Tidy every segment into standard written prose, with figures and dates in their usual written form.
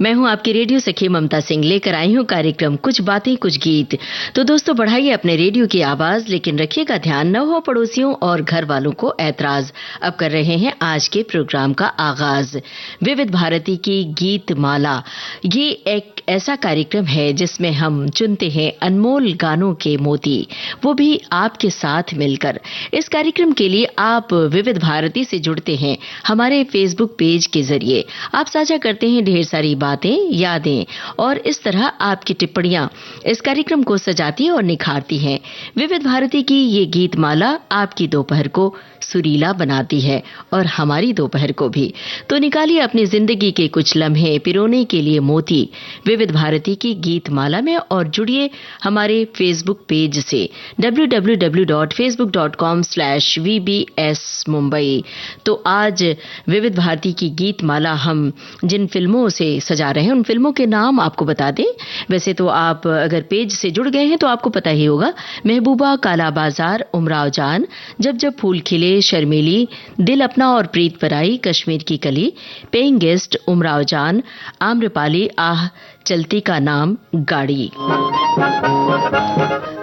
मैं हूं आपकी रेडियो सखी ममता सिंह, लेकर आई हूं कार्यक्रम कुछ बातें कुछ गीत। तो दोस्तों, बढ़ाइए अपने रेडियो की आवाज, लेकिन रखिएगा ध्यान न हो पड़ोसियों और घर वालों को ऐतराज। अब कर रहे हैं आज के प्रोग्राम का आगाज। विविध भारती की गीत माला, ये एक ऐसा कार्यक्रम है जिसमें हम चुनते हैं अनमोल गानों के मोती, वो भी आपके साथ मिलकर। इस कार्यक्रम के लिए आप विविध भारती से जुड़ते हैं हमारे फेसबुक पेज के जरिए। आप साझा करते हैं ढेर सारी बातें, यादें, और इस तरह आपकी टिप्पणियां इस कार्यक्रम को सजाती और निखारती हैं। विविध भारती की ये गीत माला आपकी दोपहर को सुरीला बनाती है और हमारी दोपहर को भी। तो निकालिए अपनी जिंदगी के कुछ लम्हे, पिरोने के लिए मोती विविध भारती की गीत माला में और जुड़िए हमारे फेसबुक पेज से www.facebook.com/vbsmumbai। तो आज विविध भारती की गीत माला हम जिन फिल्मों से सजा रहे हैं उन फिल्मों के नाम आपको बता दें। वैसे तो आप अगर पेज से जुड़ गए हैं तो आपको पता ही होगा। महबूबा, काला बाजार, उमराव जान, जब जब फूल खिले, शर्मीली, दिल अपना और प्रीत पर आई, कश्मीर की कली, पेइंग गेस्ट, उमराव जान, आम्रपाली, आह चलती का नाम, गाड़ी।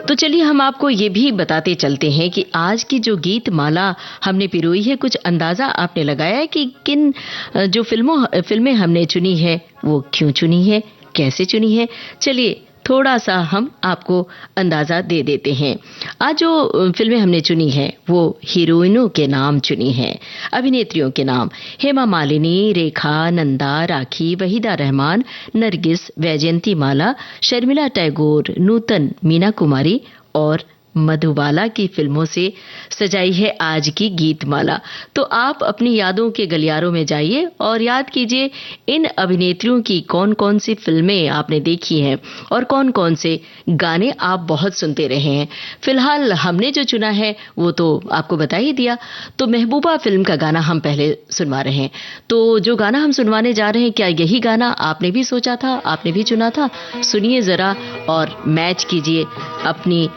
तो चलिए हम आपको ये भी बताते चलते हैं कि आज की जो गीत माला हमने पिरोई है, कुछ अंदाजा आपने लगाया है कि किन जो फिल्में हमने चुनी है वो क्यों चुनी है, कैसे चुनी है। चलिए थोड़ा सा हम आपको अंदाजा दे देते हैं। आज जो फिल्में हमने चुनी है वो हीरोइनों के नाम चुनी है, अभिनेत्रियों के नाम। हेमा मालिनी, रेखा, नंदा, राखी, वहीदा रहमान, नरगिस, वैजयंती माला, शर्मिला टैगोर, नूतन, मीना कुमारी और मधुबाला की फिल्मों से सजाई है आज की गीत माला। तो आप अपनी यादों के गलियारों में जाइए और याद कीजिए इन अभिनेत्रियों की कौन कौन सी फिल्में आपने देखी हैं और कौन कौन से गाने आप बहुत सुनते रहे हैं। फिलहाल हमने जो चुना है वो तो आपको बता ही दिया। तो महबूबा फिल्म का गाना हम पहले सुनवा रहे हैं। तो जो गाना हम सुनवाने जा रहे हैं, क्या यही गाना आपने भी सोचा था, आपने भी चुना था? सुनिए जरा और मैच कीजिए अपनी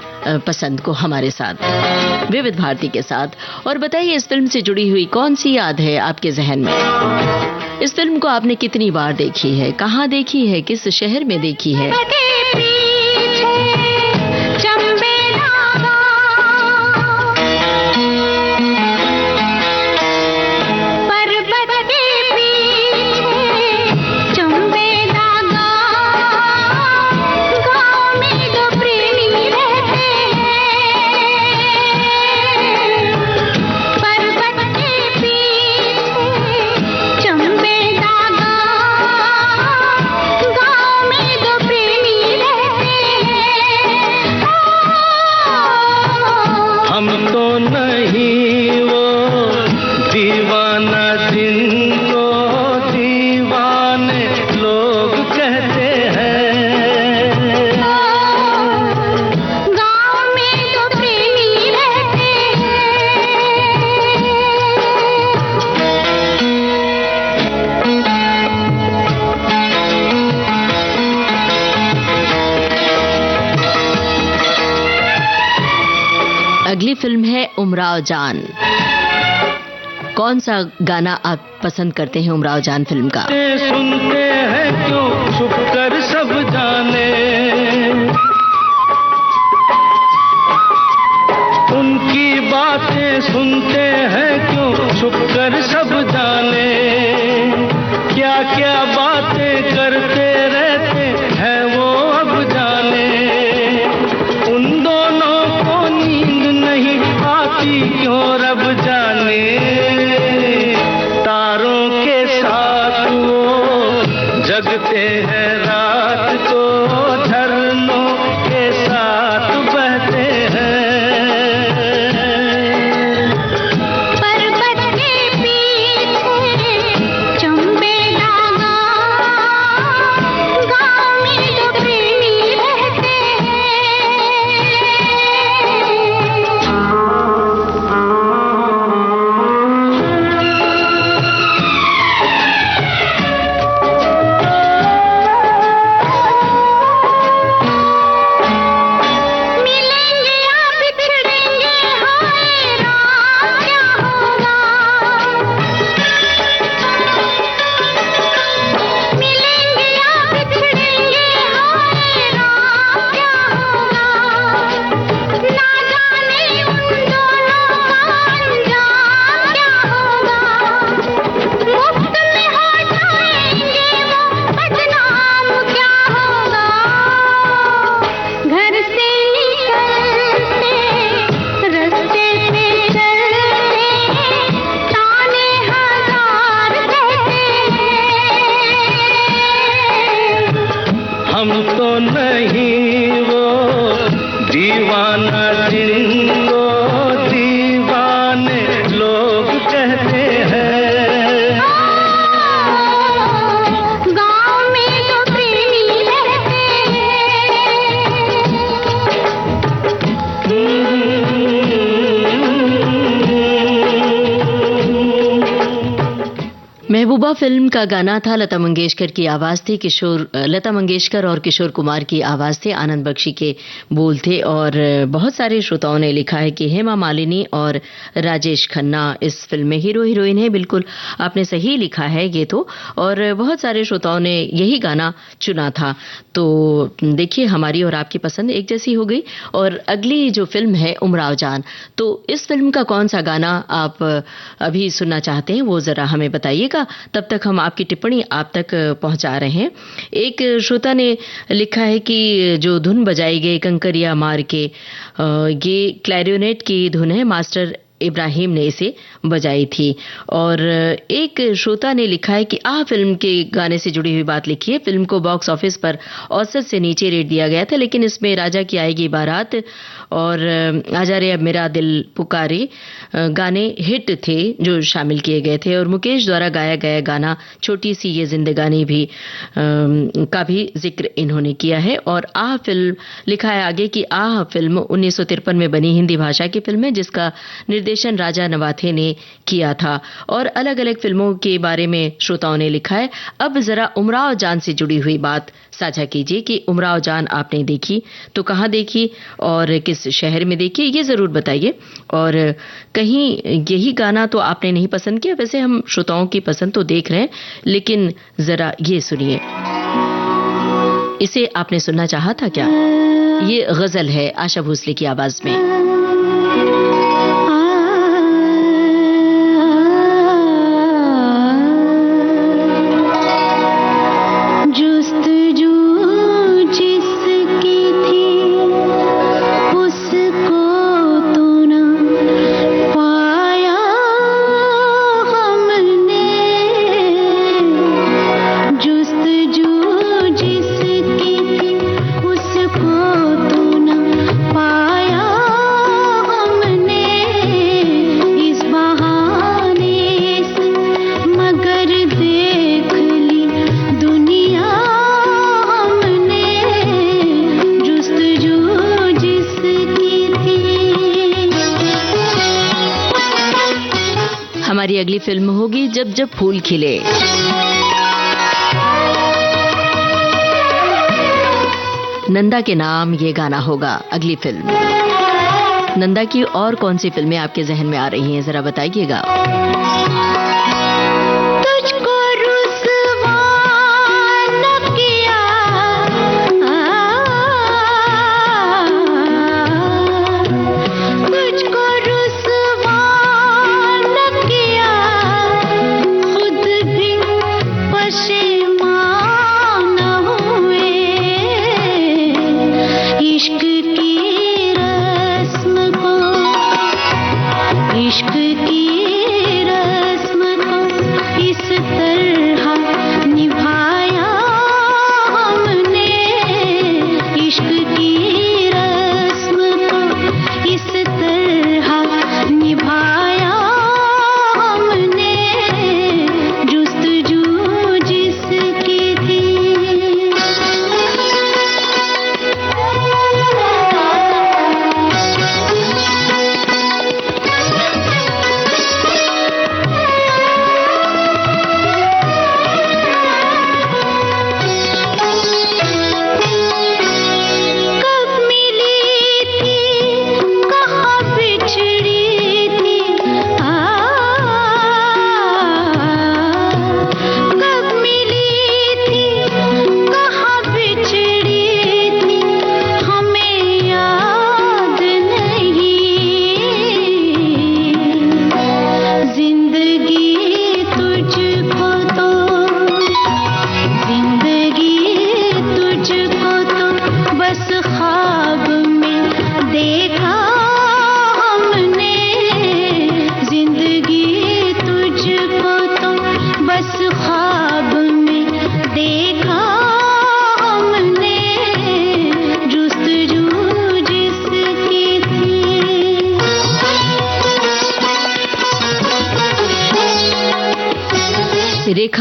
पसंद को हमारे साथ, विविध भारती के साथ, और बताइए इस फिल्म से जुड़ी हुई कौन सी याद है आपके जहन में। इस फिल्म को आपने कितनी बार देखी है, कहां देखी है, किस शहर में देखी है। अगली फिल्म है उमराव जान। कौन सा गाना आप पसंद करते हैं उमराव जान फिल्म का? सुनते हैं क्यों छुप कर सब जाने, उनकी बातें सुनते हैं क्यों छुप कर सब जाने, क्या क्या बातें करते रहते हैं वो अब जाने, उन दोनों को नींद नहीं आती क्यों रब जाने, तारों के साथ वो जगते हैं रात को, झरनों के साथ बहते हैं। हम तो नहीं वो दीवाना जिनको दीवाने लोग कहते हैं। गाँव में तो प्रेमी रहते महबूबा फिल्म का गाना था, लता मंगेशकर की आवाज थी, लता मंगेशकर और किशोर कुमार की आवाज थे, आनंद बख्शी के बोल थे। और बहुत सारे श्रोताओं ने लिखा है कि हेमा मालिनी और राजेश खन्ना इस फिल्म में हीरो हीरोइन है। बिल्कुल आपने सही लिखा है ये तो, और बहुत सारे श्रोताओं ने यही गाना चुना था। तो देखिए हमारी और आपकी पसंद एक जैसी हो गई। और अगली जो फिल्म है उमराव जान, तो इस फिल्म का कौन सा गाना आप अभी सुनना चाहते हैं वो जरा हमें बताइएगा। तब तक हम आपकी टिप्पणी आप तक पहुंचा रहे हैं। एक श्रोता ने लिखा है कि जो धुन बजाई गई कंकरिया मार के, ये क्लैरिनेट की धुन है, मास्टर इब्राहिम ने इसे बजाई थी। और एक श्रोता ने लिखा है कि फिल्म के गाने से जुड़ी हुई बात लिखी है। फिल्म को बॉक्स ऑफिस पर औसत से नीचे रेट दिया गया था, लेकिन इसमें राजा की आएगी बारात और आजा रे अब मेरा दिल पुकारे गाने हिट थे जो शामिल किए गए थे। और मुकेश द्वारा गाया गया गाना छोटी सी ये जिंदगानी भी का भी जिक्र इन्होंने किया है। और फिल्म लिखा है आगे कि फिल्म 1953 में बनी हिंदी भाषा की फिल्म है, जिसका निर्देशन राजा नवाथे ने किया था। और अलग अलग फिल्मों के बारे में श्रोताओं ने लिखा है। अब जरा उमराव जान से जुड़ी हुई बात साझा कीजिए कि उमराव जान आपने देखी तो कहाँ देखी और किस शहर में देखी, ये जरूर बताइए। और कहीं यही गाना तो आपने नहीं पसंद किया, वैसे हम श्रोताओं की पसंद तो देख रहे हैं, लेकिन जरा ये सुनिए, इसे आपने सुनना चाहा था क्या? ये गजल है आशा भोसले की आवाज में। हमारी अगली फिल्म होगी जब जब फूल खिले। नंदा के नाम ये गाना होगा अगली फिल्म। नंदा की और कौन सी फिल्में आपके जहन में आ रही हैं जरा बताइएगा। इश्क की रस्म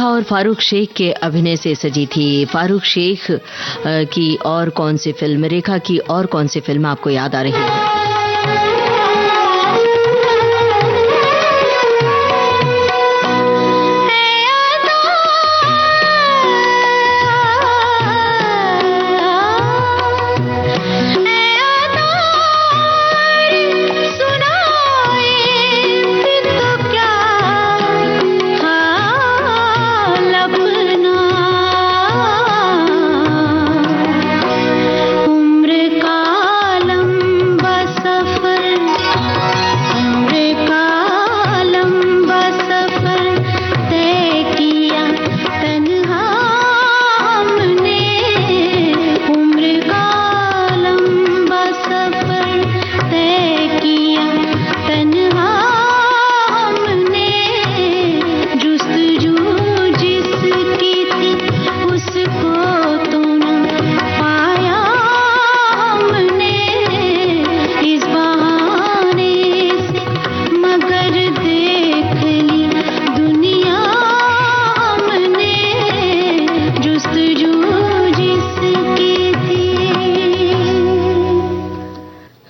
रेखा और फारूक शेख के अभिनय से सजी थी। फारूक शेख की और कौन सी फिल्म, रेखा की और कौन सी फिल्म आपको याद आ रही है?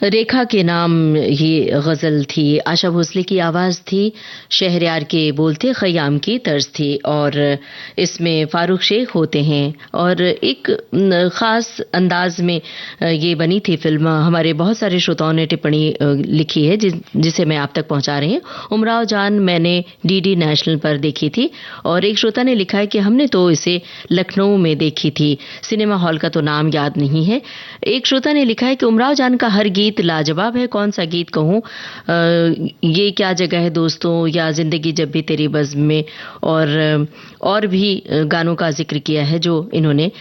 रेखा के नाम ये गजल थी, आशा भोसले की आवाज थी, शहरयार के बोल थे, खयाम की तर्ज थी और इसमें फारूक शेख होते हैं और एक खास अंदाज में ये बनी थी फिल्म। हमारे बहुत सारे श्रोताओं ने टिप्पणी लिखी है जिसे मैं आप तक पहुंचा रही हूँ। उमराव जान मैंने डीडी नेशनल पर देखी थी और एक श्रोता ने लिखा है कि हमने तो इसे लखनऊ में देखी थी, सिनेमा हॉल का तो नाम याद नहीं है। एक श्रोता ने लिखा है कि उमराव जान का हर गीत लाजवाब है, कौन सा गीत कहूँ, ये क्या जगह है दोस्तों या जिंदगी जब भी तेरी बज़्म में, और भी गानों का जिक्र किया है जो इन्होंने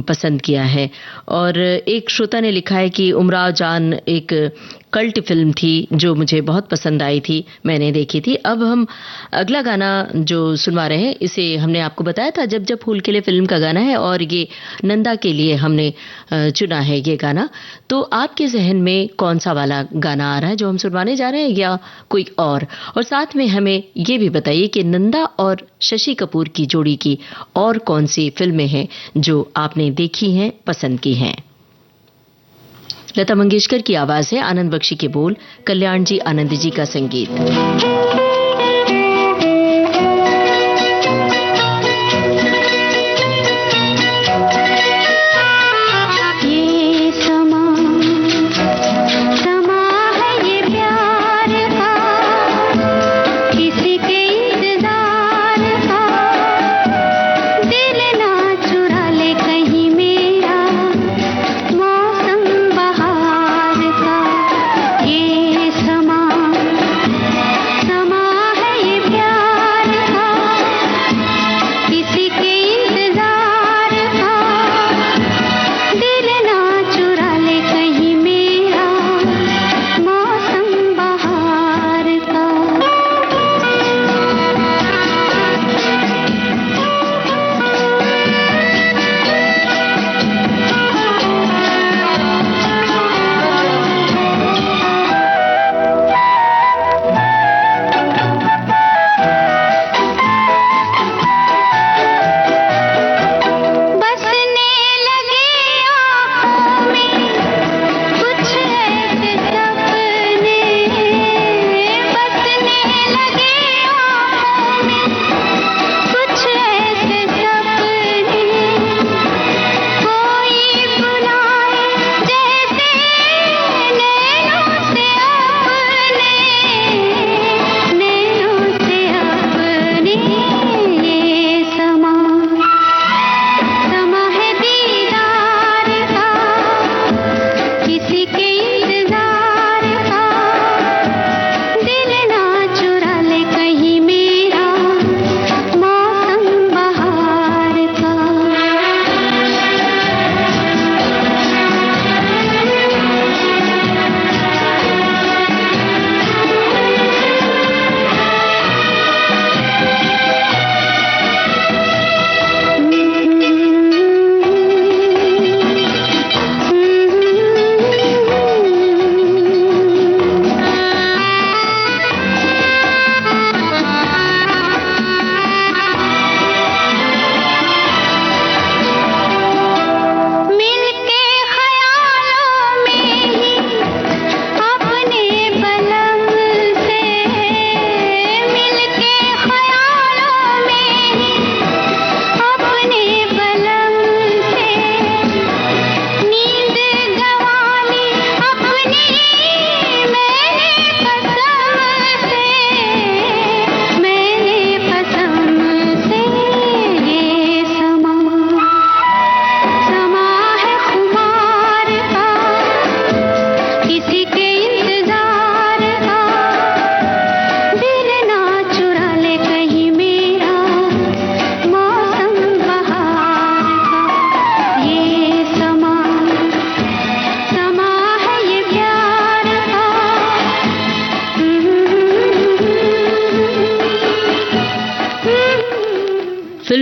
पसंद किया है। और एक श्रोता ने लिखा है कि उमराव जान एक कल्ट फिल्म थी जो मुझे बहुत पसंद आई थी, मैंने देखी थी। अब हम अगला गाना जो सुनवा रहे हैं इसे हमने आपको बताया था जब जब फूल खिले फिल्म का गाना है और ये नंदा के लिए हमने चुना है ये गाना। तो आपके जहन में कौन सा वाला गाना आ रहा है जो हम सुनवाने जा रहे हैं या कोई और साथ में हमें ये भी बताइए कि नंदा और शशि कपूर की जोड़ी की और कौन सी फिल्में हैं जो आपने देखी हैं, पसंद की हैं। लता मंगेशकर की आवाज है, आनंद बख्शी के बोल, कल्याण जी आनंद जी का संगीत। समा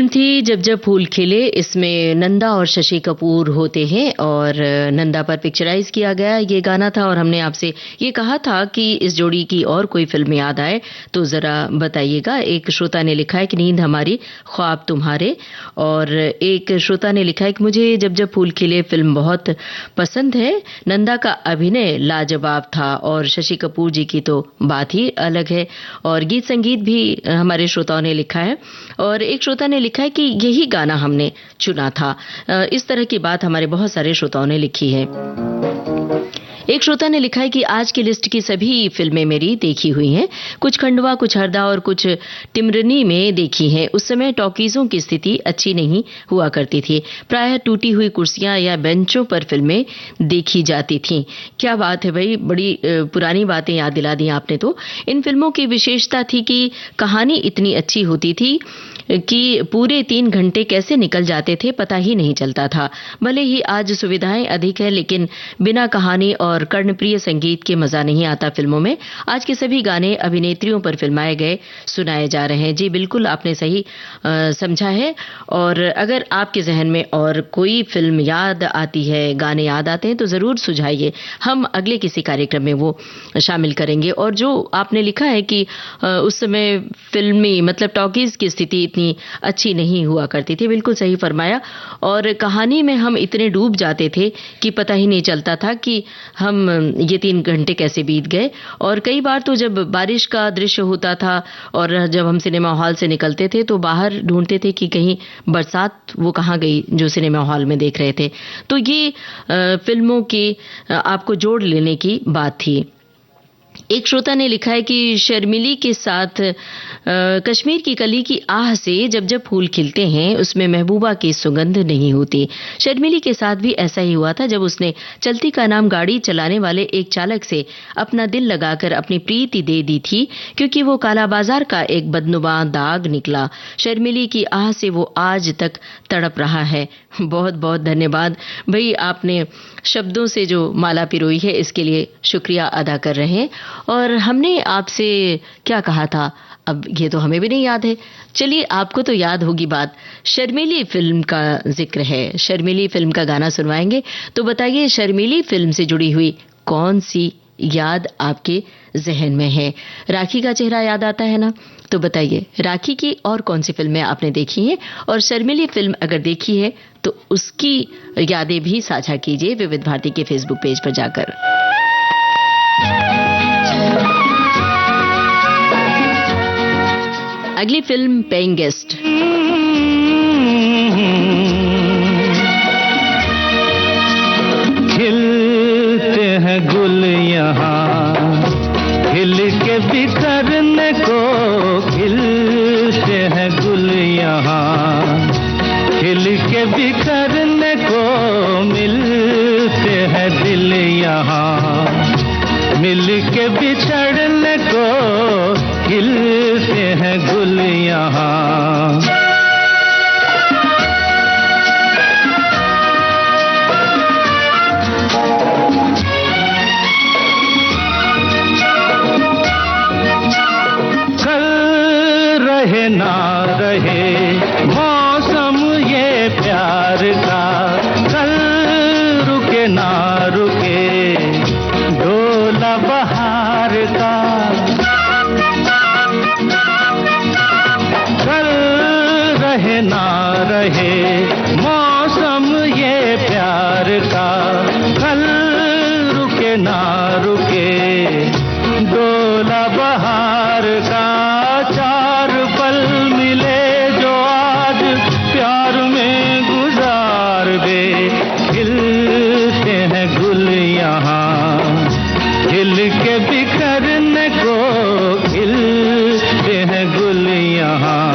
फिल्म थी जब जब फूल खिले। इसमें नंदा और शशि कपूर होते हैं और नंदा पर पिक्चराइज किया गया ये गाना था। और हमने आपसे ये कहा था कि इस जोड़ी की और कोई फिल्म याद आए तो जरा बताइएगा। एक श्रोता ने लिखा है कि नींद हमारी ख्वाब तुम्हारे, और एक श्रोता ने लिखा है कि मुझे जब जब फूल खिले फिल्म बहुत पसंद है। नंदा का अभिनय लाजवाब था और शशि कपूर जी की तो बात ही अलग है। और गीत संगीत भी हमारे श्रोताओं ने लिखा है। और एक श्रोता ने लिखा है कि यही गाना हमने चुना था। इस तरह की बात हमारे बहुत सारे श्रोताओं ने लिखी है। एक श्रोता ने लिखा है कि आज की लिस्ट की सभी फिल्में मेरी देखी हुई हैं, कुछ खंडवा, कुछ हरदा और कुछ टिमरनी में देखी हैं। उस समय टॉकीजों की स्थिति अच्छी नहीं हुआ करती थी, प्रायः टूटी हुई कुर्सियां या बेंचों पर फिल्में देखी जाती थीं। क्या बात है भाई, बड़ी पुरानी बातें याद दिला दी आपने। तो इन फिल्मों की विशेषता थी कि कहानी इतनी अच्छी होती थी कि पूरे 3 घंटे कैसे निकल जाते थे पता ही नहीं चलता था। भले ही आज सुविधाएं अधिक है, लेकिन बिना कहानी और कर्णप्रिय संगीत के मजा नहीं आता फिल्मों में। आज के सभी गाने अभिनेत्रियों पर फिल्माए गए सुनाए जा रहे हैं। जी बिल्कुल, आपने सही समझा है। और अगर आपके जहन में और कोई फिल्म याद आती है, गाने याद आते हैं तो जरूर सुझाइए, हम अगले किसी कार्यक्रम में वो शामिल करेंगे। और जो आपने लिखा है कि उस समय फिल्मी मतलब टॉकीज की स्थिति इतनी अच्छी नहीं हुआ करती थी, बिल्कुल सही फरमाया। और कहानी में हम इतने डूब जाते थे कि पता ही नहीं चलता था कि हम ये 3 घंटे कैसे बीत गए। और कई बार तो जब बारिश का दृश्य होता था और जब हम सिनेमा हॉल से निकलते थे तो बाहर ढूंढते थे कि कहीं बरसात वो कहाँ गई जो सिनेमा हॉल में देख रहे थे। तो ये फिल्मों की आपको जोड़ लेने की बात थी। एक श्रोता ने लिखा है कि शर्मिली के साथ कश्मीर की कली की आह से जब जब फूल खिलते हैं उसमें महबूबा की सुगंध नहीं होती। शर्मिली के साथ भी ऐसा ही हुआ था जब उसने चलती का नाम गाड़ी चलाने वाले एक चालक से अपना दिल लगाकर अपनी प्रीति दे दी थी, क्योंकि वो काला बाजार का एक बदनुमा दाग निकला। शर्मिली की आह से वो आज तक तड़प रहा है। बहुत बहुत धन्यवाद भाई, आपने शब्दों से जो माला पिरोई है इसके लिए शुक्रिया अदा कर रहे हैं। और हमने आपसे क्या कहा था, अब ये तो हमें भी नहीं याद है। चलिए, आपको तो याद होगी बात। शर्मिली फिल्म का जिक्र है, शर्मिली फिल्म का गाना सुनवाएंगे। तो बताइए, शर्मिली फिल्म से जुड़ी हुई कौन सी याद आपके जहन में है? राखी का चेहरा याद आता है ना? तो बताइए, राखी की और कौन सी फिल्में आपने देखी हैं? और शर्मिली फिल्म अगर देखी है तो उसकी यादें भी साझा कीजिए विविध भारती के फेसबुक पेज पर जाकर। अगली फिल्म पेइंग गेस्ट। खिलते हैं गुल यहाँ खिल के बिखरने को, खिलते हैं गुल यहाँ खिल के बिखरने को, मिलते हैं दिल यहाँ मिल के बिछड़ने को, खिलते हैं गुल यहाँ। रहे ना रहे मौसम ये प्यार का, कल रुके ना रुके डोला बहार का, कल रहे ना रहे मौसम ये प्यार का, कल रुके ना रुके डोला बहार का। चार पल मिले जो आज प्यार में गुजार दे, खिलते हैं गुल यहाँ खिल के बिखरने को, खिलते हैं गुल यहाँ।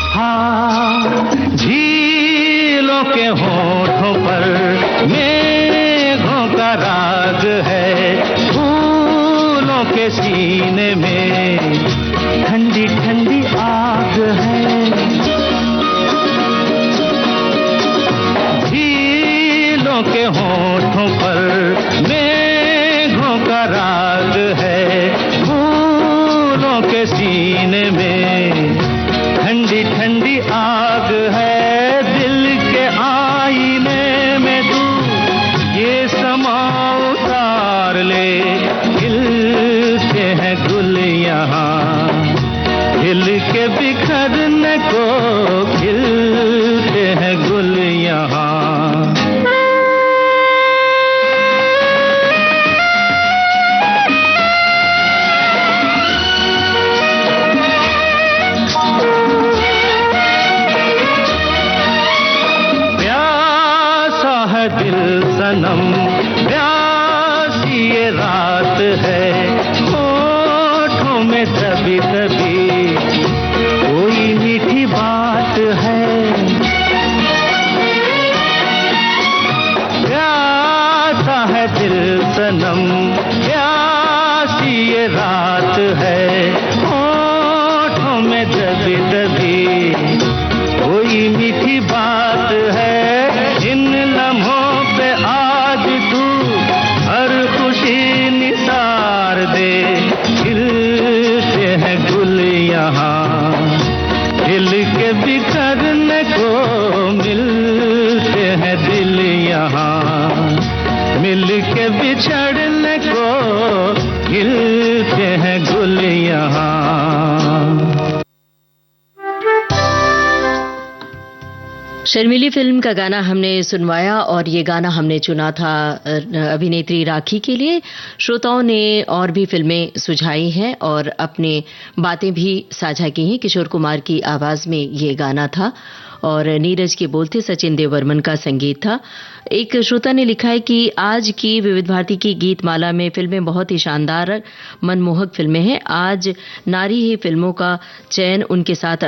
हाँ, झीलों के होठों पर मेघों का राग है, के सीने में ठंडी ठंडी आग है। झीलों के होठों पर मेघों का राग है। फूलों के सीने में ठंडी ठंडी आग है। दिल के आईने में तू ये समा उतार ले। खिलते हैं गुल यहाँ, खिल के बिखरने को खिलते हैं गुल यहाँ। दिल सनम प्यासी ये रात है। होठों में दबी दबी कोई मीठी बात है। प्यासा है दिल सनम प्यासी ये रात है। होठों में दबी दबी कोई मीठी बात है। इन लम्हों पे आज तू हर खुशी निसार दे। खिलते हैं गुल यहाँ, खिल के बिखरने को मिलते हैं दिल यहाँ। मिल के बिछड़ने को खिलते हैं गुल यहाँ। शर्मीली फिल्म का गाना हमने सुनवाया और ये गाना हमने चुना था अभिनेत्री राखी के लिए। श्रोताओं ने और भी फिल्में सुझाई हैं और अपने बातें भी साझा की हैं। किशोर कुमार की आवाज में ये गाना था और नीरज के बोल थे, सचिन देव बर्मन का संगीत था। एक श्रोता ने लिखा है कि आज की विविध भारती की गीत माला में फिल्में बहुत ही शानदार मनमोहक फिल्में हैं। आज नारी ही फिल्मों का चयन, उनके साथ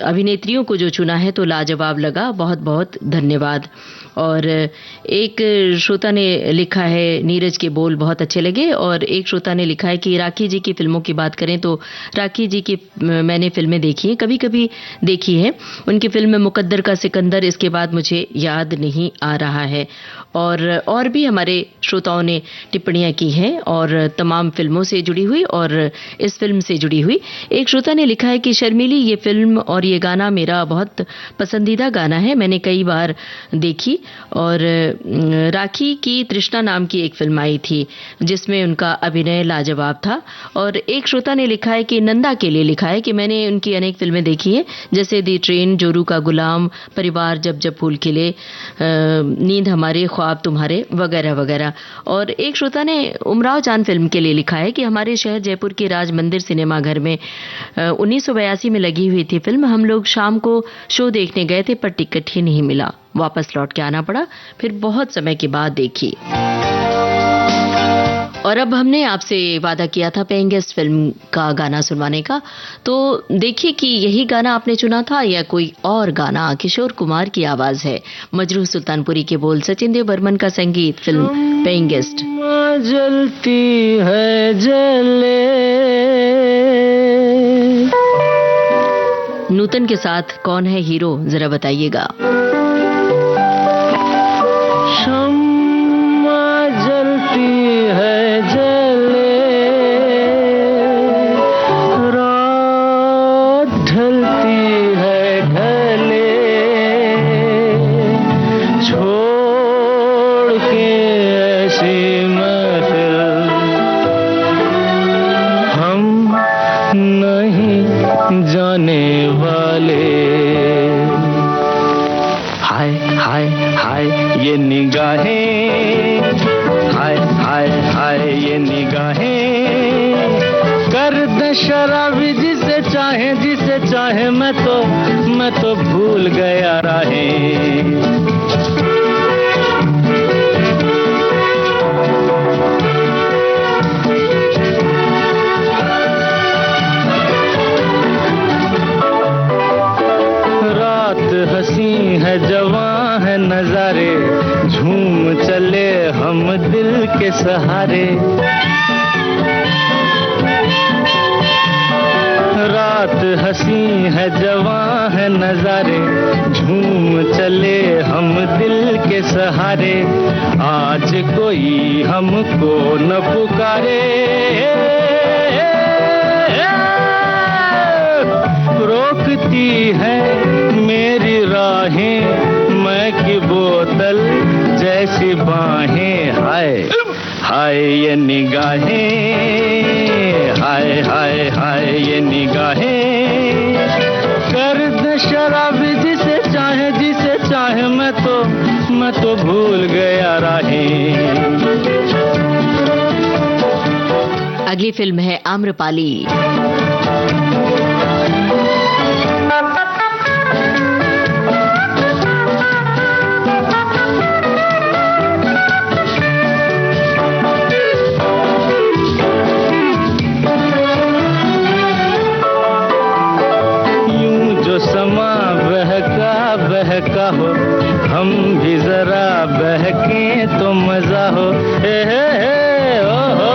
अभिनेत्रियों को जो चुना है तो लाजवाब लगा। बहुत बहुत धन्यवाद। और एक श्रोता ने लिखा है नीरज के बोल बहुत अच्छे लगे। और एक श्रोता ने लिखा है कि राखी जी की फिल्मों की बात करें तो राखी जी की मैंने फिल्में देखी हैं, कभी कभी देखी है। उनकी फिल्म मुकद्दर का सिकंदर, इसके बाद मुझे याद नहीं आ रहा है। और भी हमारे श्रोताओं ने टिप्पणियां की हैं और तमाम फिल्मों से जुड़ी हुई और इस फिल्म से जुड़ी हुई। एक श्रोता ने लिखा है कि शर्मीली ये फिल्म और ये गाना मेरा बहुत पसंदीदा गाना है, मैंने कई बार देखी। और राखी की तृष्णा नाम की एक फिल्म आई थी जिसमें उनका अभिनय लाजवाब था। और एक श्रोता ने लिखा है कि नंदा के लिए लिखा है कि मैंने उनकी अनेक फिल्में देखी हैं, जैसे दी ट्रेन, जोरू का गुलाम, परिवार, जब जब फूल खिले, नींद हमारे, ख्वाब तुम्हारे, वगैरह वगैरह। और एक श्रोता ने उमराव जान फिल्म के लिए लिखा है कि हमारे शहर जयपुर के राज मंदिर सिनेमा घर में 1982 में लगी हुई थी फिल्म। हम लोग शाम को शो देखने गए थे पर टिकट ही नहीं मिला, वापस लौट के आना पड़ा, फिर बहुत समय के बाद देखी। और अब हमने आपसे वादा किया था पेइंग गेस्ट फिल्म का गाना सुनवाने का, तो देखिए कि यही गाना आपने चुना था या कोई और गाना। किशोर कुमार की आवाज है, मजरूह सुल्तानपुरी के बोल, सचिन देव बर्मन का संगीत, फिल्म पेइंग गेस्ट। जलती है जले। नूतन के साथ कौन है हीरो, जरा बताइएगा। जलती है जले, रात ढलती है ढले, छोड़ के ऐसी महफिल हम नहीं जाने वाले। हाय हाय हाय ये निगाहें, हाय हाय हाय ये निगाहें, कर दे शराबी जिसे चाहे, मैं तो भूल गया राहें। रात हंसी है, जवां है नजारे, झूम चले हम दिल के सहारे। है जवां है नजारे, झूम चले हम दिल के सहारे, आज कोई हमको न पुकारे। रोकती है मेरी राहें मैं की बोतल जैसी बाहें, हाय हाय ये निगाहें, हाय हाय हाय ये निगाहें, कर दे शराबी जिसे चाहे मैं तो भूल गया राहें। अगली फिल्म है आम्रपाली। समा बहका हो, हम भी जरा बहके तो मजा हो, हे ओ हो।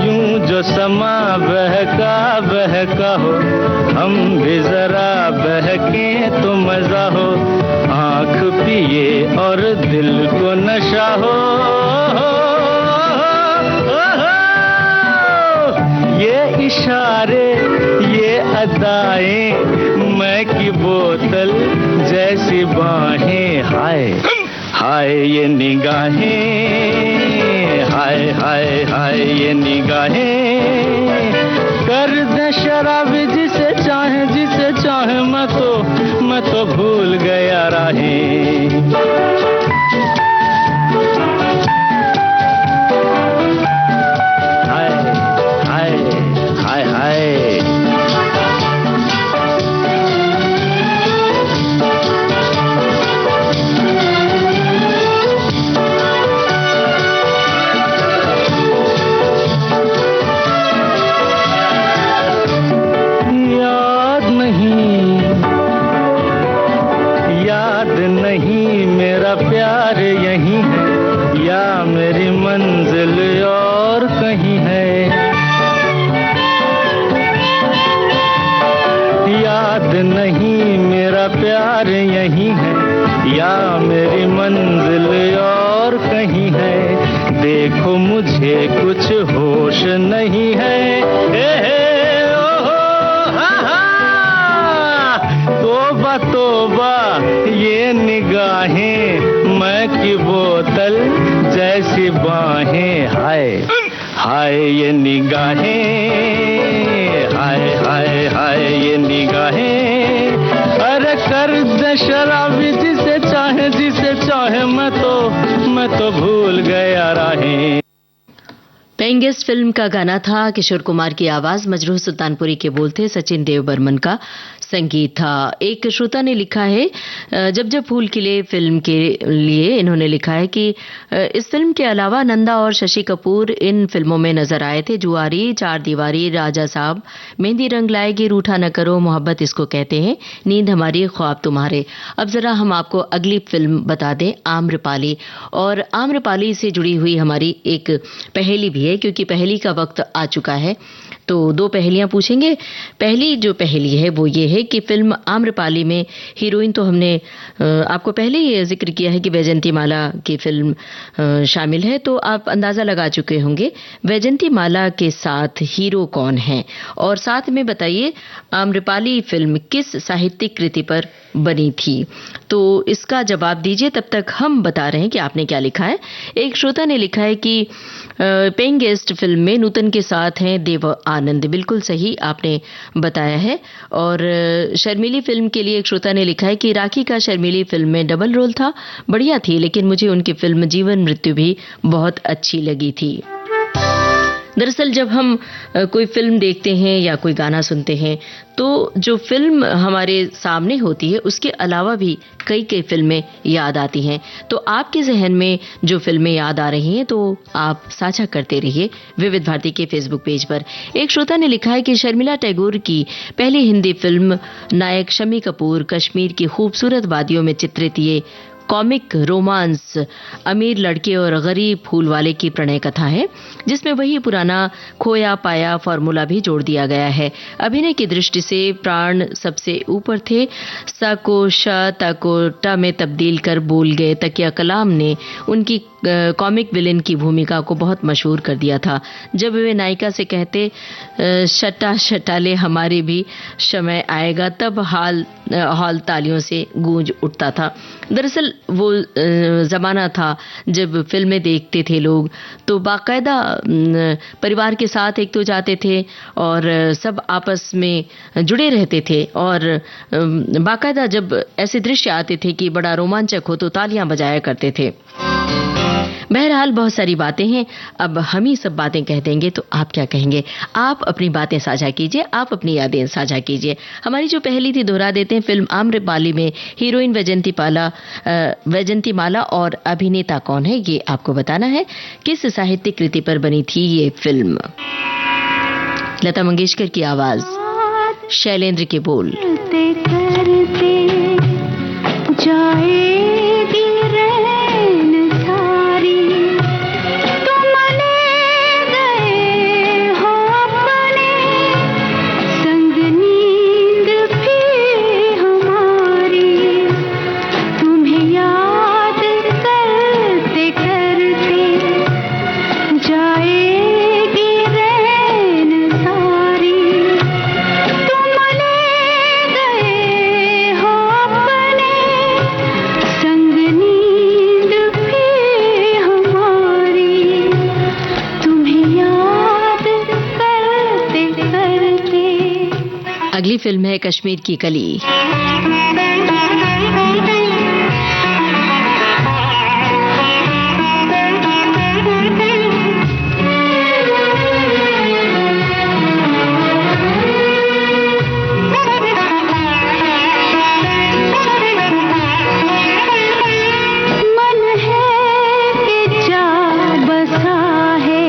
यूं जो समा बहका हो, हम भी जरा बहके तो मजा हो, आँख पिए और दिल को नशा हो। ये इशारे ये अदाएं मैं की बोतल जैसी बाहें, हाय हाय ये निगाहें, हाय हाय हाय ये निगाहें, कर दे शराबी जिसे चाहे मैं तो भूल गया राहें। नहीं मेरा प्यार यहीं है या मेरी मंजिल और कहीं है, याद नहीं मेरा प्यार यहीं है या मेरी मंजिल और कहीं है, देखो मुझे कुछ होश नहीं है। तोबा ये निगाहें मैं की बोतल जैसी बाहें, हाय हाय ये निगाहें, हाय हाय हाय ये निगाहें, अरे कर दे शराबी जिसे चाहे मैं तो भूल गया राहें। पेइंग गेस्ट फिल्म का गाना था, किशोर कुमार की आवाज, मजरूह सुल्तानपुरी के बोल थे, सचिन देव बर्मन का संगीत था। एक श्रोता ने लिखा है जब जब फूल खिले फिल्म के लिए, इन्होंने लिखा है कि इस फिल्म के अलावा नंदा और शशि कपूर इन फिल्मों में नजर आए थे। जुआरी, चार दीवारी, राजा साहब, मेहंदी रंग लाएगी, रूठा न करो, मोहब्बत इसको कहते हैं, नींद हमारी, ख्वाब तुम्हारे। अब जरा हम आपको अगली फिल्म बता दें, आम्रपाली। और आम्रपाली से जुड़ी हुई हमारी एक पहेली भी है, क्योंकि पहेली का वक्त आ चुका है, तो दो पहेलियां पूछेंगे। पहली जो पहेली है वो ये है कि फिल्म आम्रपाली में हीरोइन तो हमने आपको पहले ही जिक्र किया है कि वैजंती माला की फिल्म शामिल है, तो आप अंदाजा लगा चुके होंगे वैजंती माला के साथ हीरो कौन है। और साथ में बताइए आम्रपाली फिल्म किस साहित्यिक कृति पर बनी थी। तो इसका जवाब दीजिए, तब तक हम बता रहे हैं कि आपने क्या लिखा है। एक श्रोता ने लिखा है कि पेइंग गेस्ट फिल्म में नूतन के साथ हैं देव आनंद। बिल्कुल सही आपने बताया है। और शर्मिली फिल्म के लिए एक श्रोता ने लिखा है कि राखी का शर्मिली फिल्म में डबल रोल था, बढ़िया थी, लेकिन मुझे उनकी फिल्म जीवन मृत्यु भी बहुत अच्छी लगी थी। दरअसल जब हम कोई फिल्म देखते हैं या कोई गाना सुनते हैं तो जो फिल्म हमारे सामने होती है उसके अलावा भी कई फिल्में याद आती हैं। तो आपके जहन में जो फिल्में याद आ रही हैं तो आप साझा करते रहिए विविध भारती के फेसबुक पेज पर। एक श्रोता ने लिखा है कि शर्मिला टैगोर की पहली हिंदी फिल्म नायक शम्मी कपूर कश्मीर की खूबसूरत वादियों में चित्रित ये कॉमिक रोमांस अमीर लड़के और गरीब फूल वाले की प्रणय कथा है, जिसमें वही पुराना खोया पाया फॉर्मूला भी जोड़ दिया गया है। अभिनय की दृष्टि से प्राण सबसे ऊपर थे। सा को श ता को ट में तब्दील कर बोल गए तकिया कलाम ने उनकी कॉमिक विलेन की भूमिका को बहुत मशहूर कर दिया था। जब वे नायिका से कहते शटा शटाले हमारे भी समय आएगा, तब हॉल तालियों से गूंज उठता था। दरअसल वो ज़माना था जब फिल्में देखते थे लोग तो बाकायदा परिवार के साथ एक तो जाते थे और सब आपस में जुड़े रहते थे, और बाकायदा जब ऐसे दृश्य आते थे कि बड़ा रोमांचक हो तो तालियां बजाया करते थे। बहरहाल बहुत सारी बातें हैं, अब हम ही सब बातें कह देंगे तो आप क्या कहेंगे? आप अपनी बातें साझा कीजिए, आप अपनी यादें साझा कीजिए। हमारी जो पहली थी दोहरा देते हैं। फिल्म आम्रपाली में हीरोइन वैजंती माला और अभिनेता कौन है, ये आपको बताना है। किस साहित्यिक कृति पर बनी थी ये फिल्म? लता मंगेशकर की आवाज, शैलेंद्र के बोल। जाएगी रैन सारी, तुम ले गए हो अपने संग नींद भी हमारी, तुम्हें याद करते करते जाएगी रैन सारी, तुम ले गए हो अपने संग नींद भी हमारी, तुम्हें याद करते करते। अगली फिल्म है कश्मीर की कली। मन है कि जा बसा है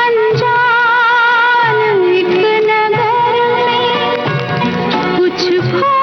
अनजान एक नगर में, कुछ खो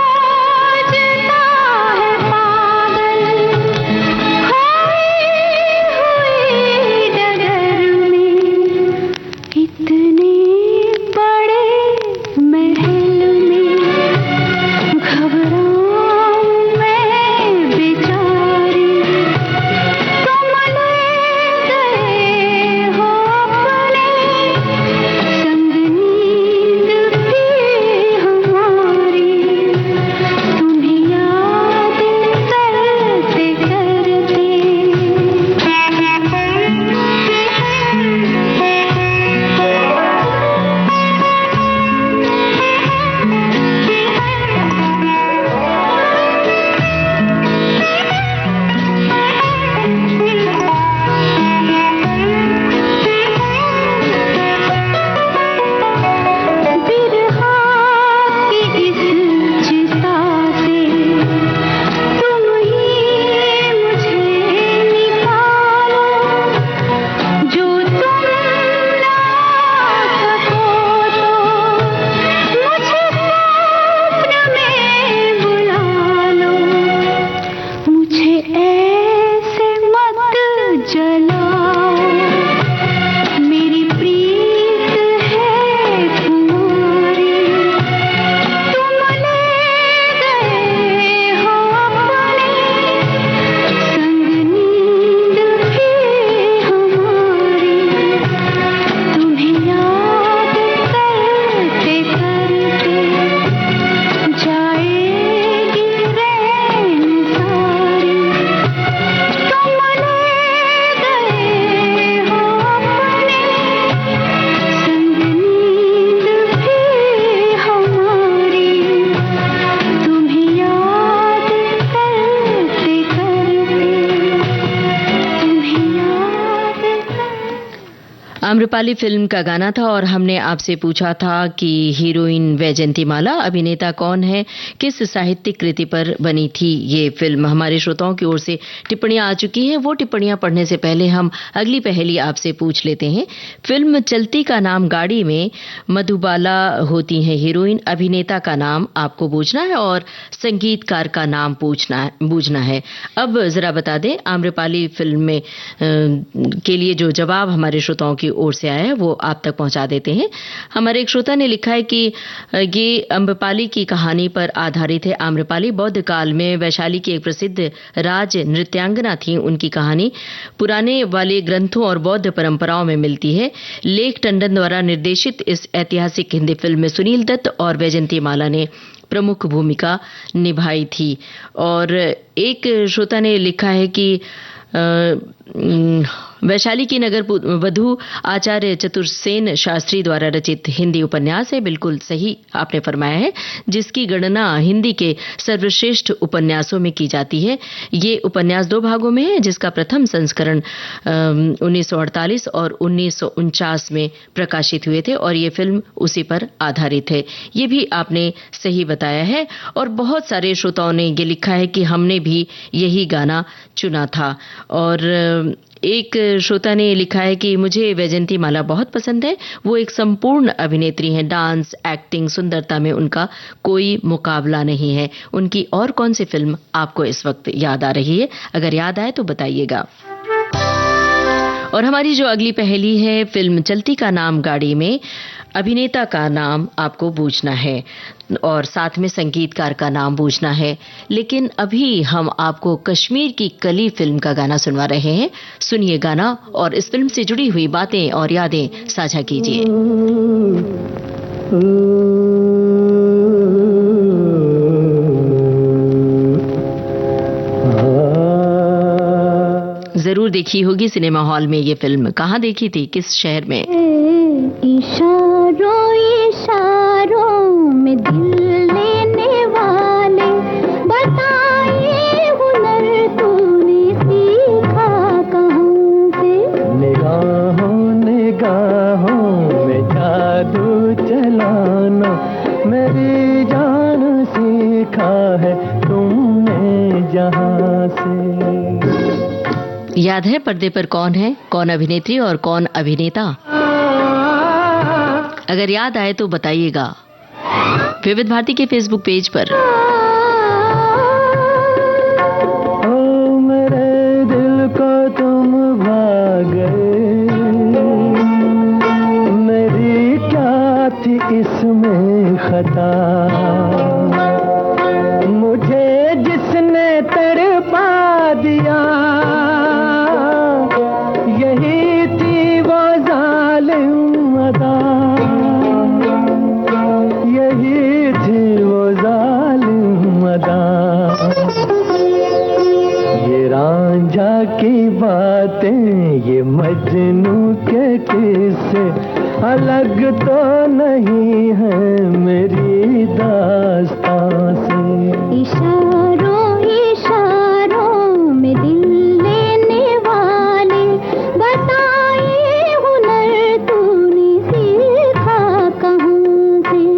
आम्रपाली फिल्म का गाना था और हमने आपसे पूछा था कि हीरोइन वैजयंतीमाला, अभिनेता कौन है, किस साहित्यिक कृति पर बनी थी ये फिल्म। हमारे श्रोताओं की ओर से टिप्पणियां आ चुकी हैं। वो टिप्पणियां पढ़ने से पहले हम अगली पहेली आपसे पूछ लेते हैं। फिल्म चलती का नाम गाड़ी में मधुबाला होती हैं हीरोइन। अभिनेता का नाम आपको बूझना है और संगीतकार का नाम बूझना है। अब जरा बता दें, आम्रपाली फिल्म में के लिए जो जवाब हमारे श्रोताओं की ओर से आया है वो आप तक पहुंचा देते हैं। हमारे एक श्रोता ने लिखा है कि ये आम्रपाली की कहानी पर आधारित है। आम्रपाली बौद्ध काल में वैशाली की एक प्रसिद्ध राज नृत्यांगना थी। उनकी कहानी पुराने वाले ग्रंथों और बौद्ध परंपराओं में मिलती है। लेख टंडन द्वारा निर्देशित इस ऐतिहासिक हिंदी फिल्म में सुनील दत्त और वैजयंतीमाला ने प्रमुख भूमिका निभाई थी। और एक श्रोता ने लिखा है कि वैशाली की नगर वधू आचार्य चतुर्सेन शास्त्री द्वारा रचित हिंदी उपन्यास है। बिल्कुल सही आपने फरमाया है, जिसकी गणना हिंदी के सर्वश्रेष्ठ उपन्यासों में की जाती है। ये उपन्यास 2 भागों में है, जिसका प्रथम संस्करण 1948 और 1949 में प्रकाशित हुए थे और ये फिल्म उसी पर आधारित है। ये भी आपने सही बताया है। और बहुत सारे श्रोताओं ने ये लिखा है कि हमने भी यही गाना चुना था। और एक श्रोता ने लिखा है कि मुझे वैजयंतीमाला बहुत पसंद है। वो एक संपूर्ण अभिनेत्री हैं। डांस, एक्टिंग, सुंदरता में उनका कोई मुकाबला नहीं है। उनकी और कौन सी फिल्म आपको इस वक्त याद आ रही है? अगर याद आए तो बताइएगा। और हमारी जो अगली पहेली है, फिल्म चलती का नाम गाड़ी में अभिनेता का नाम आपको बूझना है और साथ में संगीतकार का नाम बूझना है। लेकिन अभी हम आपको कश्मीर की कली फिल्म का गाना सुनवा रहे हैं। सुनिए गाना और इस फिल्म से जुड़ी हुई बातें और यादें साझा कीजिए। जरूर देखी होगी सिनेमा हॉल में ये फिल्म। कहाँ देखी थी, किस शहर में? इशारों इशारों में दिल लेने वाले, बताइए हुनर तूने सीखा कहाँ से? निगाहों निगाहों में जादू चलाना मेरी जान सीखा है तुमने जहाँ से। याद है पर्दे पर कौन है, कौन अभिनेत्री और कौन अभिनेता? अगर याद आए तो बताइएगा विविध भारती के फेसबुक पेज पर। ओ मेरे दिल को तुम भा गए, मेरी क्या थी इसमें खता, मुझे जिसने तड़पा दिया यही थी वो जालिम अदा, यही थी वो जालिम अदा। ये रांझा की बातें, ये मजनू के किस्से अलग तो नहीं है मेरी दास्तां से। इशारों इशारों में दिल लेने वाले, बताइए हुनर तूने सीखा कहाँ से?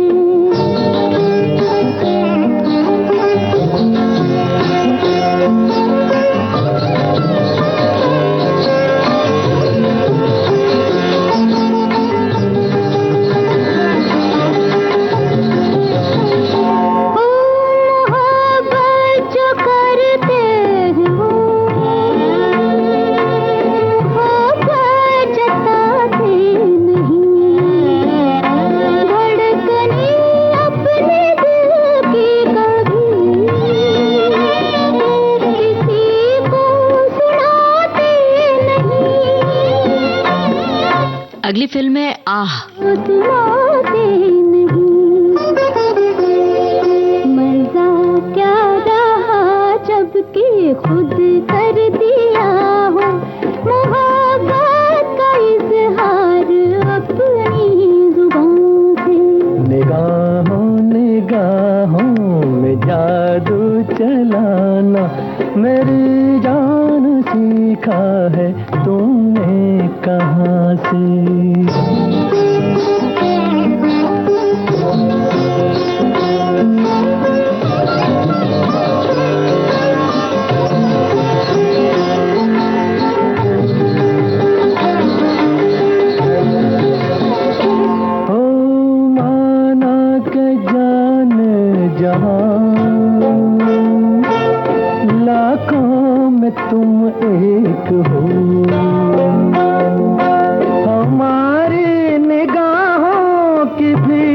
अगली फिल्म है आह। मजा क्या रहा जब कि खुद कर दिया हो मोहब्बत का इजहार अपनी जुबान से। निगाहों निगाहों में जादू चलाना मेरी जान सीखा है तुमने कहाँ से? लाखों में तुम एक हो, हमारी निगाहों की भी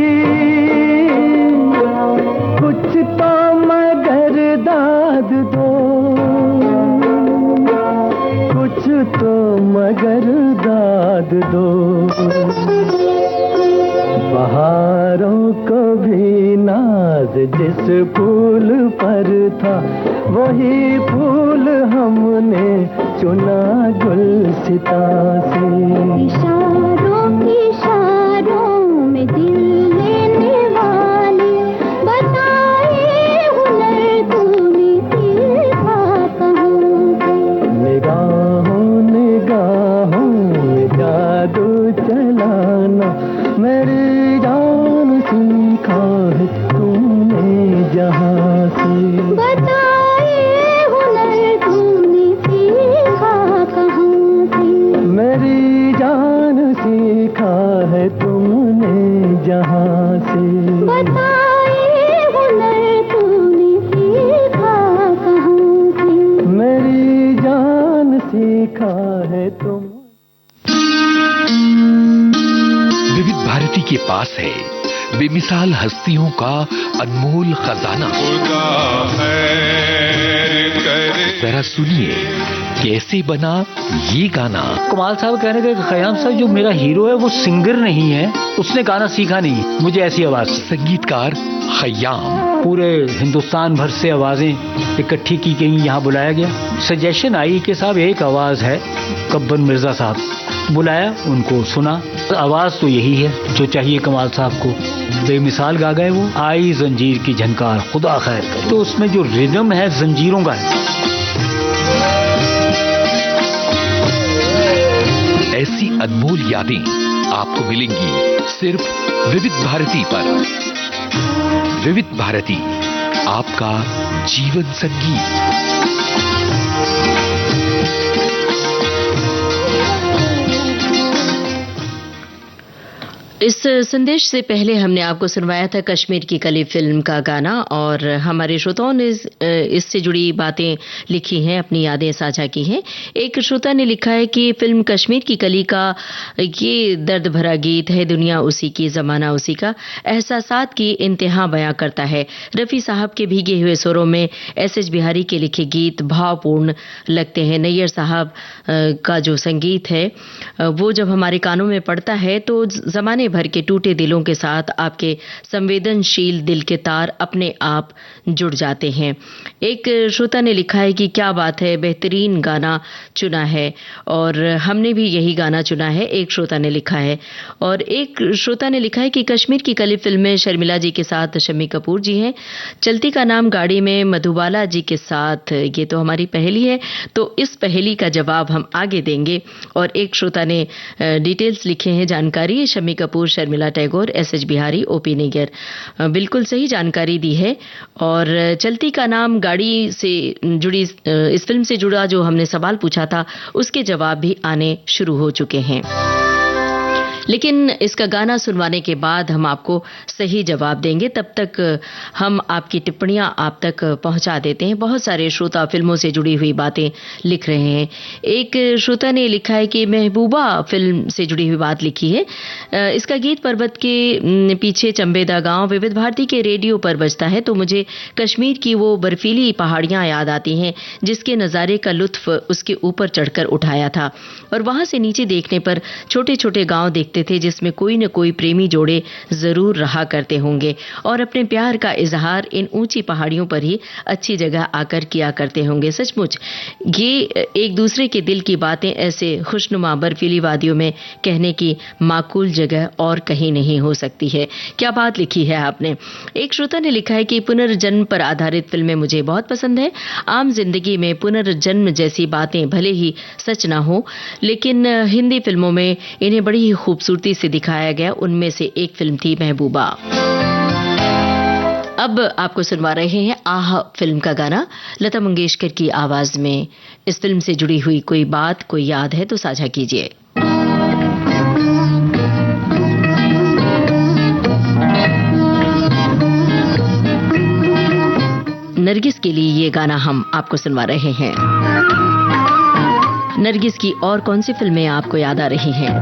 कुछ तो मगर दाद दो, कुछ तो मगर दाद दो। बहारों को भी नाज जिस फूल पर था, वही फूल हमने चुना गुलसिता से। इशारों में दिल लेने वाले बताए हुनर तूने सीखा कहाँ से। निगाहों निगाहों में जादू चलाना मेरी जान सीखा है तूने जहाँ से। बताए हुनर तूने सीखा कहाँ से। मेरी जान सीखा है तुमने जहाँ से। बताए हुनर तूने सीखा कहाँ से। मेरी जान सीखा है तुम। विविध भारती के पास है बेमिसाल हस्तियों का अनमोल खजाना। जरा सुनिए कैसे बना ये गाना। कमाल साहब कहने के खयाम साहब जो मेरा हीरो है वो सिंगर नहीं है, उसने गाना सीखा नहीं, मुझे ऐसी आवाज। संगीतकार खयाम। पूरे हिंदुस्तान भर से आवाजें इकट्ठी की गई, यहाँ बुलाया गया। सजेशन आई कि साहब एक आवाज है कब्बन मिर्जा साहब, बुलाया, उनको सुना। आवाज तो यही है जो चाहिए कमाल साहब को। बेमिसाल गा गए वो। आई जंजीर की झनकार खुदा खैर करे, तो उसमें जो रिदम है जंजीरों का है। ऐसी अनमोल यादें आपको मिलेंगी सिर्फ विविध भारती पर। विविध भारती, आपका जीवन संगीत। इस संदेश से पहले हमने आपको सुनवाया था कश्मीर की कली फिल्म का गाना, और हमारे श्रोताओं ने इससे जुड़ी बातें लिखी हैं, अपनी यादें साझा की हैं। एक श्रोता ने लिखा है कि फिल्म कश्मीर की कली का ये दर्द भरा गीत है, दुनिया उसी की, जमाना उसी का, एहसासात की इंतहा बयां करता है। रफ़ी साहब के भीगे हुए स्वरों में एस.एच. बिहारी के लिखे गीत भावपूर्ण लगते हैं। नैयर साहब का जो संगीत है वो जब हमारे कानों में पड़ता है तो जमाने भर के टूटे दिलों के साथ आपके संवेदनशील दिल के तार अपने आप जुड़ जाते हैं। एक श्रोता ने लिखा है कि क्या बात है, बेहतरीन गाना चुना है, और हमने भी यही गाना चुना है, एक श्रोता ने लिखा है। और एक श्रोता ने लिखा है कि कश्मीर की कली फिल्म में शर्मिला जी के साथ शम्मी कपूर जी हैं, चलती का नाम गाड़ी में मधुबाला जी के साथ। ये तो हमारी पहेली है, तो इस पहेली का जवाब हम आगे देंगे। और एक श्रोता ने डिटेल्स लिखे हैं, जानकारी, शम्मी कपूर, शर्मिला टैगोर, एस.एच. बिहारी, ओ.पी. नेगर। बिल्कुल सही जानकारी दी है। और चलती का नाम गाड़ी से जुड़ी इस फिल्म से जुड़ा जो हमने सवाल पूछा था उसके जवाब भी आने शुरू हो चुके हैं। लेकिन इसका गाना सुनवाने के बाद हम आपको सही जवाब देंगे। तब तक हम आपकी टिप्पणियां आप तक पहुंचा देते हैं। बहुत सारे श्रोता फिल्मों से जुड़ी हुई बातें लिख रहे हैं। एक श्रोता ने लिखा है कि महबूबा फिल्म से जुड़ी हुई बात लिखी है। इसका गीत पर्वत के पीछे चंबेदा गांव विविध भारती के रेडियो पर बजता है तो मुझे कश्मीर की वो बर्फीली पहाड़ियां याद आती हैं जिसके नज़ारे का लुत्फ उसके ऊपर चढ़कर उठाया था, और वहां से नीचे देखने पर छोटे छोटे गांव देखते होते थे जिसमें कोई न कोई प्रेमी जोड़े जरूर रहा करते होंगे और अपने प्यार का इजहार इन ऊंची पहाड़ियों पर ही अच्छी जगह आकर किया करते होंगे। सचमुच ये एक दूसरे के दिल की बातें ऐसे खुशनुमा बर्फीली वादियों में कहने की माकूल जगह और कहीं नहीं हो सकती है। क्या बात लिखी है आपने। एक श्रोता ने लिखा है कि पुनर्जन्म पर आधारित फिल्में मुझे बहुत पसंद है। आम जिंदगी में पुनर्जन्म जैसी बातें भले ही सच ना हो, लेकिन हिंदी फिल्मों में इन्हें बड़ी ही खूबसूरती से दिखाया गया। उनमें से एक फिल्म थी महबूबा। अब आपको सुनवा रहे हैं आह फिल्म का गाना लता मंगेशकर की आवाज में। इस फिल्म से जुड़ी हुई कोई बात, कोई याद है तो साझा कीजिए। नरगिस के लिए ये गाना हम आपको सुनवा रहे हैं। नरगिस की और कौन सी फिल्में आपको याद आ रही हैं?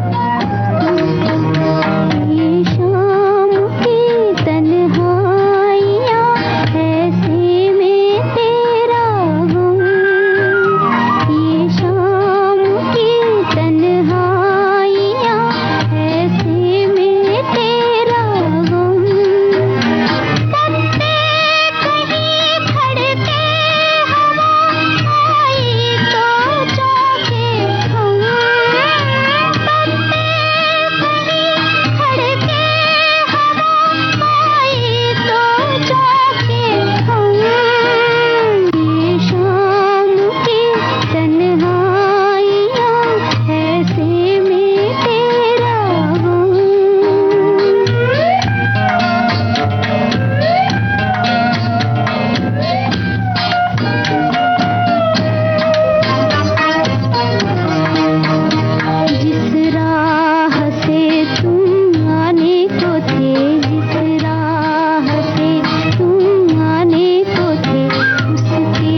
ये शाम की तन्हाइयाँ ऐसे में तेरा गम, ये शाम की तन्हाइयाँ ऐसे में तेरा गम, सत्ते कहीं खड़के हवा आई तो चौके हम, खड़के हवा आई तो चौके हम, ये शाम की तन्हाइयाँ ऐसे में तेरा गम। जिस राह से तुम आने को थे, जिस राह से तुम आने को थे, उसके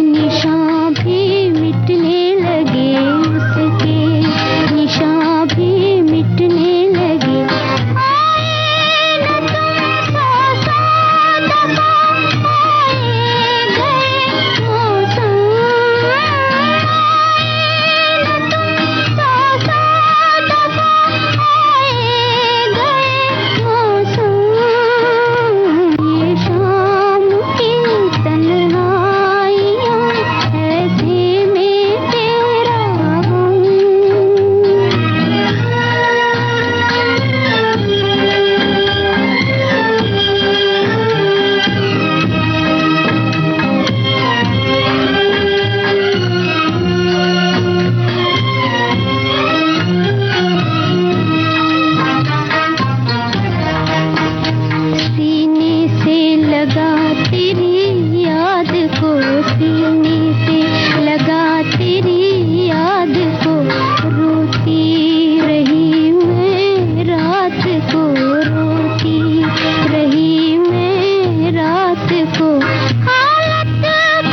निशान भी मिटने लगे, उसके निशान भी मिटने लगे। आए न तुम सौ दफा, आए गए मौसम, ये शाम की तन्हाइयाँ ऐसे में तेरा सीने से लगा तेरी याद को, सीने से लगा तेरी याद को, रोती रही मैं रात को, रोती रही मैं रात को। हालत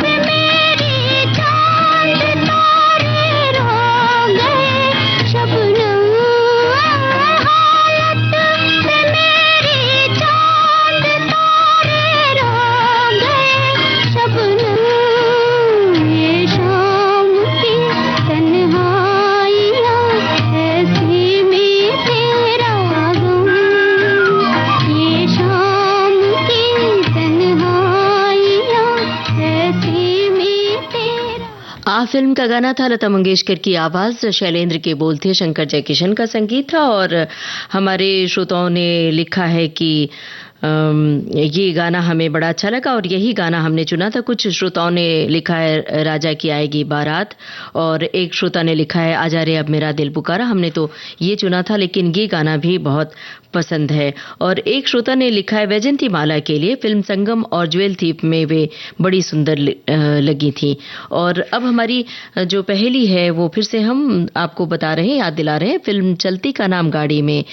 पे मेरी चांद तारे रो गए शबनम, हालत पे मेरी चांद तारे रो गए शबनम, ये शाम की तन्हाइयाँ ऐसे में तेरा गम, ये शाम की तन्हाइयाँ ऐसे में तेरा। आ फिल्म का गाना था, लता मंगेशकर की आवाज, शैलेंद्र के बोल थे, शंकर जयकिशन का संगीत था। और हमारे श्रोताओं ने लिखा है कि ये गाना हमें बड़ा अच्छा लगा और यही गाना हमने चुना था। कुछ श्रोताओं ने लिखा है राजा की आएगी बारात, और एक श्रोता ने लिखा है आजा रे अब मेरा दिल पुकारा। हमने तो ये चुना था, लेकिन ये गाना भी बहुत पसंद है। और एक श्रोता ने लिखा है वैजंती माला के लिए फिल्म संगम और ज्वेल थीप में वे बड़ी सुंदर लगी थी। और अब हमारी जो पहेली है वो फिर से हम आपको बता रहे हैं, याद दिला रहे हैं। फिल्म चलती का नाम गाड़ी में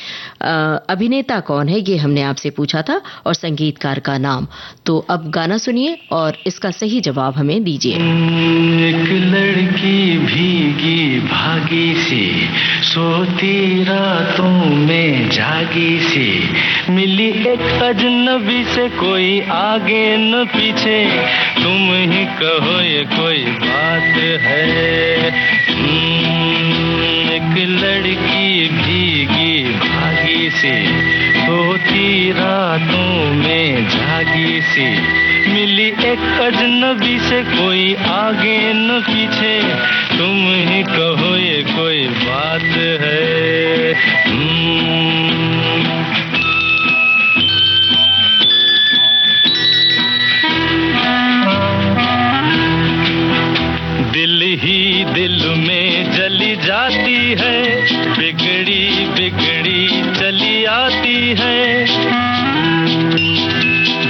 अभिनेता कौन है, ये हमने आपसे पूछा था, और संगीतकार का नाम। तो अब गाना सुनिए और इसका सही जवाब हमें दीजिए। एक लड़की भीगी भागी सी, सोती रातों में जागी सी, मिली एक अजनबी से, कोई आगे न पीछे, तुम ही कहो ये कोई बात है। एक एक लड़की भीगी भागी सी सोती रातों में जागी सी मिली एक अजनबी से कोई आगे न पीछे तुम ही कहो ये कोई बात है दिल ही दिल में जली जाती है बिगड़ी बिगड़ी चली आती है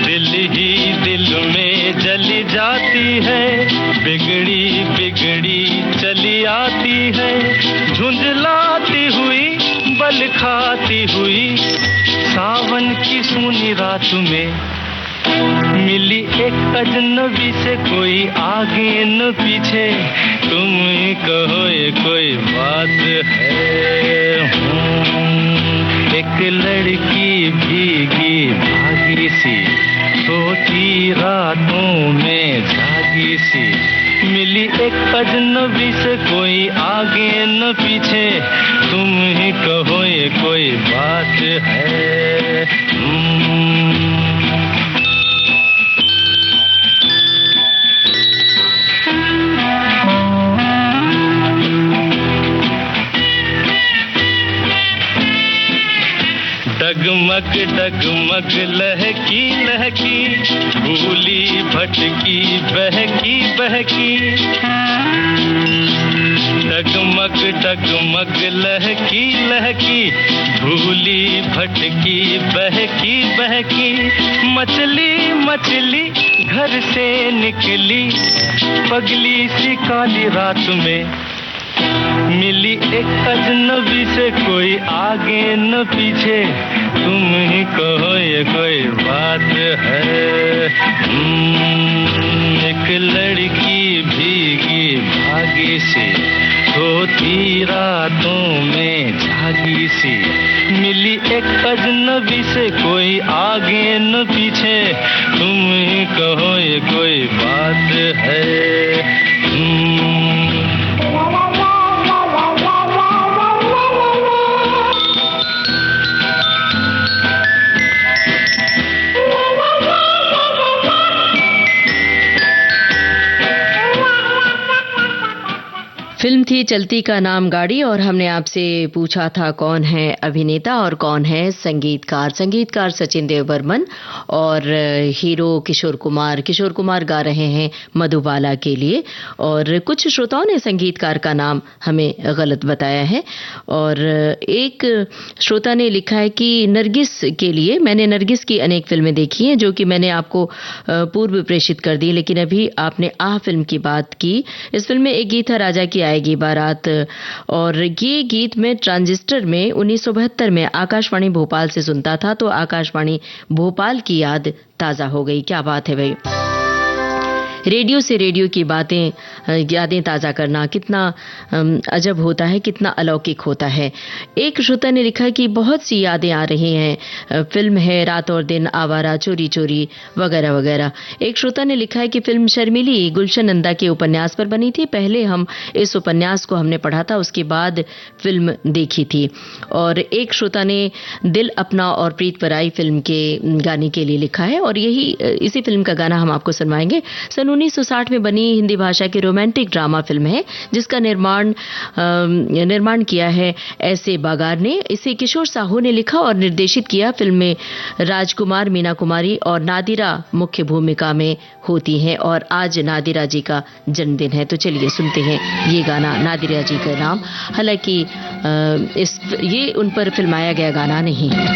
दिल ही दिल में जली जाती है बिगड़ी बिगड़ी चली आती है झुंझलाती हुई बल खाती हुई सावन की सूनी रात में मिली एक अजनबी से कोई आगे न पीछे तुम ही कहो ये कोई बात है एक लड़की भीगी भागी सी सोती रातों में जागी सी मिली एक अजनबी से कोई आगे न पीछे तुम ही कहो ये कोई बात है डगमग डगमग लहकी लहकी भूली भटकी बहकी बहकी डगमग डगमग लहकी लहकी भूली भटकी बहकी बहकी मछली मछली घर से निकली पगली सी काली रात में मिली एक अजनबी से कोई आगे न पीछे तुम ही कहो ये कोई बात है एक लड़की भीगी भागी सी सोती रातों में जागी सी मिली एक अजनबी से कोई आगे न पीछे तुम ही कहो ये कोई बात है फिल्म थी चलती का नाम गाड़ी और हमने आपसे पूछा था कौन है अभिनेता और कौन है संगीतकार। संगीतकार सचिन देव बर्मन और हीरो किशोर कुमार गा रहे हैं मधुबाला के लिए और कुछ श्रोताओं ने संगीतकार का नाम हमें गलत बताया है और एक श्रोता ने लिखा है कि नरगिस के लिए मैंने नरगिस की अनेक फिल्में देखी हैं जो कि मैंने आपको पूर्व प्रेषित कर दी लेकिन अभी आपने आह फिल्म की बात की। इस फिल्म में एक गीत है राजा की आएगी बारात और ये गीत में ट्रांजिस्टर में 1972 में आकाशवाणी भोपाल से सुनता था तो आकाशवाणी भोपाल की याद ताजा हो गई। क्या बात है भाई, रेडियो से रेडियो की बातें यादें ताज़ा करना कितना अजब होता है, कितना अलौकिक होता है। एक श्रोता ने लिखा कि बहुत सी यादें आ रही हैं, फिल्म है रात और दिन, आवारा, चोरी चोरी वगैरह वगैरह। एक श्रोता ने लिखा है कि फिल्म शर्मिली गुलशन नंदा के उपन्यास पर बनी थी, पहले हम इस उपन्यास को हमने पढ़ा था, उसके बाद फिल्म देखी थी। और एक श्रोता ने दिल अपना और प्रीत पराई फिल्म के गाने के लिए लिखा है और यही इसी फिल्म का गाना हम आपको सुनवाएंगे। सन 1960 में बनी हिंदी भाषा की रोमांटिक ड्रामा फिल्म है जिसका निर्माण किया है ऐसे बागार ने। इसे किशोर साहू ने लिखा और निर्देशित किया। फिल्म में राजकुमार, मीना कुमारी और नादिरा मुख्य भूमिका में होती हैं और आज नादिरा जी का जन्मदिन है, तो चलिए सुनते हैं ये गाना नादिरा जी का नाम। हालांकि ये उन पर फिल्माया गया गाना नहीं है।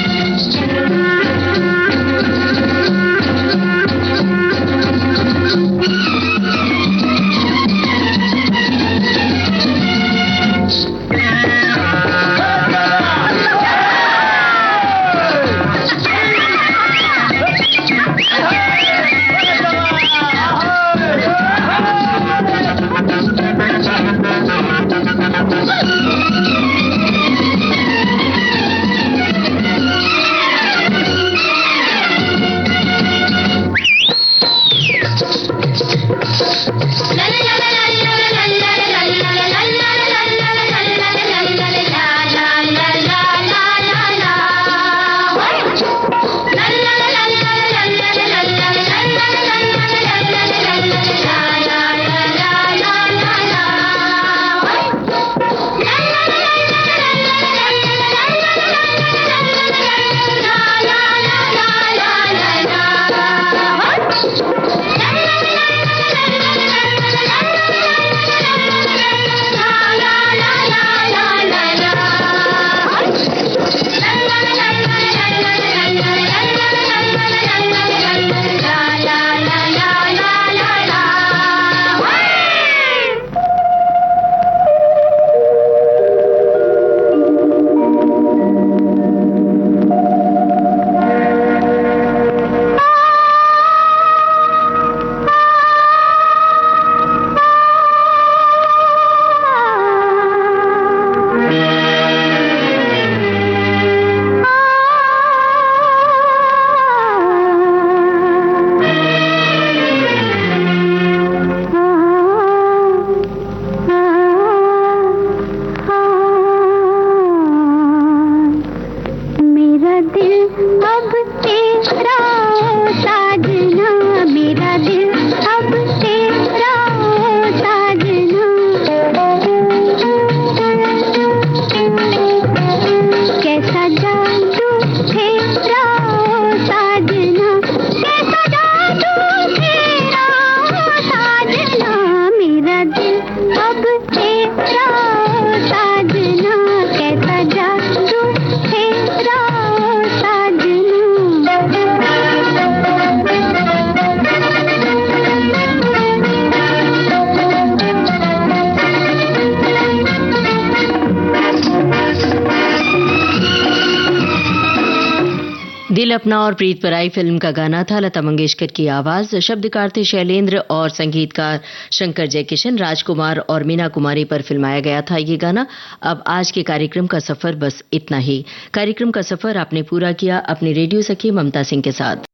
दिल अपना और प्रीत पराई फिल्म का गाना था। लता मंगेशकर की आवाज, शब्दकार थे शैलेंद्र और संगीतकार शंकर जयकिशन। राजकुमार और मीना कुमारी पर फिल्माया गया था ये गाना। अब आज के कार्यक्रम का सफर बस इतना ही। कार्यक्रम का सफर आपने पूरा किया अपनी रेडियो सखी ममता सिंह के साथ।